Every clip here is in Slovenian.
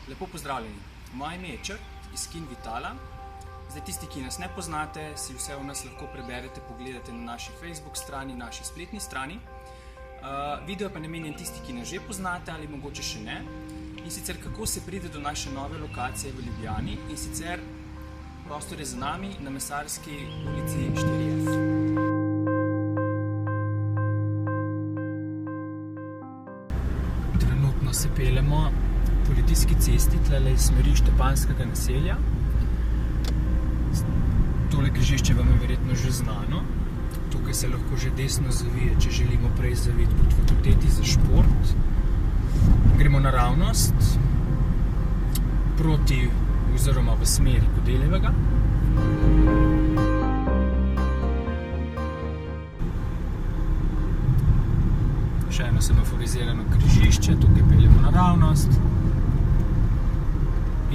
Lepo pozdravljeni. Moje ime je Črt iz Kin Vitala. Zdaj, tisti, ki nas ne poznate, si vse o nas lahko preberete, pogledate na naši Facebook strani, naši spletni strani. Video pa namenjen tisti, ki nas že poznate ali mogoče še ne. In sicer, kako se pride do naše nove lokacije v Ljubljani. In sicer, prostor je za nami na Mesarski ulici 4F. Trenutno se peljemo po Litijski cesti, tlele iz smeri Štepanjskega naselja. Tole križišče vam je verjetno že znano. Tukaj se lahko že desno zavije, če želimo prej zaviti pod fakulteti za šport. Gremo naravnost proti oziroma v smeri Kodeljevega. Še eno semaforizirano križišče, tukaj peljemo naravnost.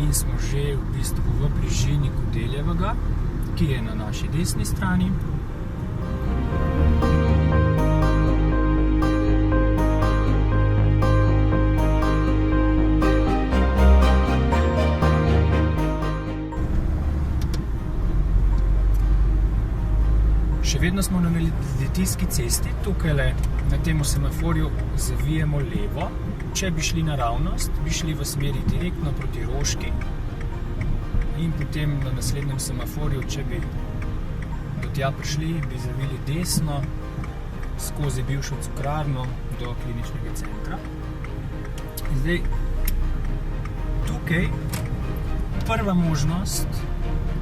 In smo že v bistvu v bližini Kodeljevega, ki je na naši desni strani. Še vedno smo na Litijski cesti, tukaj na temu semaforju zavijemo levo. Če bi šli naravnost, bi šli v smeri direktno proti Roški in potem na naslednjem semaforju, če bi do tja prišli, bi zavili desno skozi bivšo cukrarno do kliničnega centra. Zdaj, tukaj prva možnost,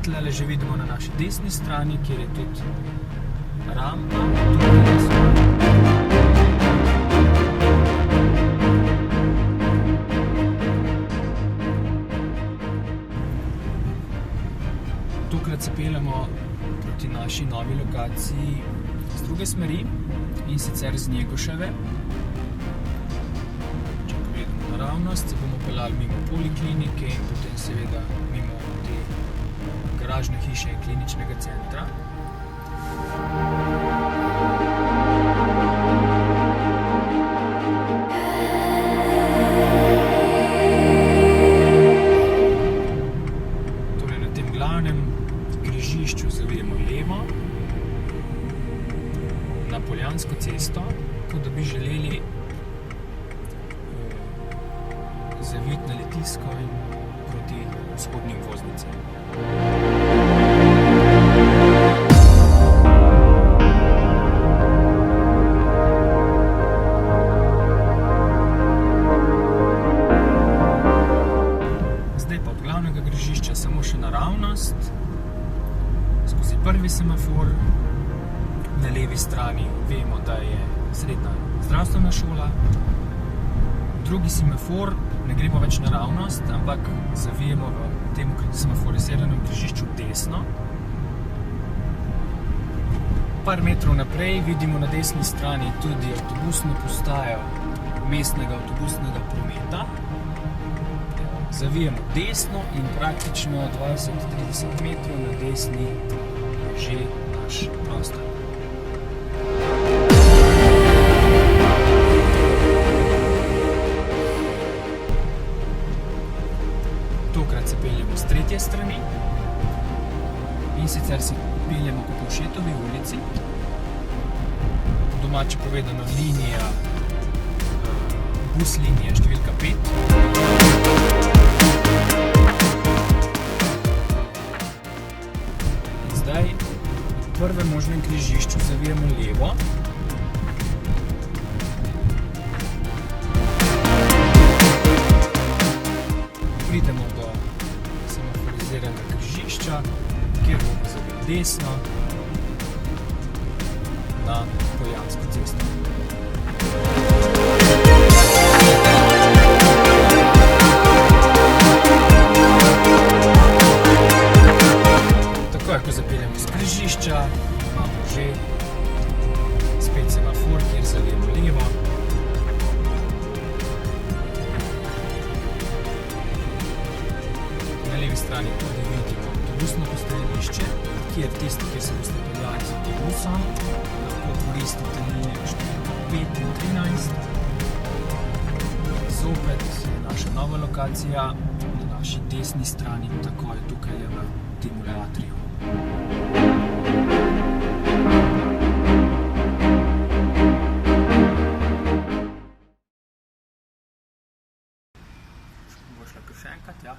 tlele že vidimo na naši desni strani, kjer je tudi rampa, tukaj desno. Tokrat se peljemo proti naši novi lokaciji z druge smeri, in sicer z Njegoševe. Če pogledamo naravnost, se bomo peljali mimo poliklinike in potem seveda mimo te garažne hiše kliničnega centra. Križišču zavijemo levo na Poljansko cesto, kot da bi želeli zaviti na Litijsko in proti vzhodnim voznicam. Zdaj pa od glavnega križišča samo še naravnost. Skozi prvi semafor, na levi strani vemo, da je srednja zdravstvena šola. Drugi semafor, ne gremo več naravnost, ampak zavijemo v tem semaforiziranem križišču desno. Par metrov naprej vidimo na desni strani tudi avtobusno postajo mestnega avtobusnega prometa. Zavijemo desno in praktično 20-30 metrov na desni je že naš prostor. Tokrat se peljemo s tretje strani in sicer se peljemo po Povšetovi ulici. Domače povedano bus linija številka 5. Zdaj, v prvem možnem križišču zavijemo levo. Pridemo do semaforiziranega križišča, kjer bomo zavili desno na Poljansko cesto. Ko zapeljemo z križišča, imamo že spet semafor, kjer zavijemo levo. Na levi strani tudi vidimo avtobusno postajališče, kjer tisti, ki se boste peljali z avtobusom, lahko koristite linije številka 5 in 13. zopet je naša nova lokacija na naši desni strani, takoj tukaj je v Timule Atriju. Bo šla kar še enkrat, ja.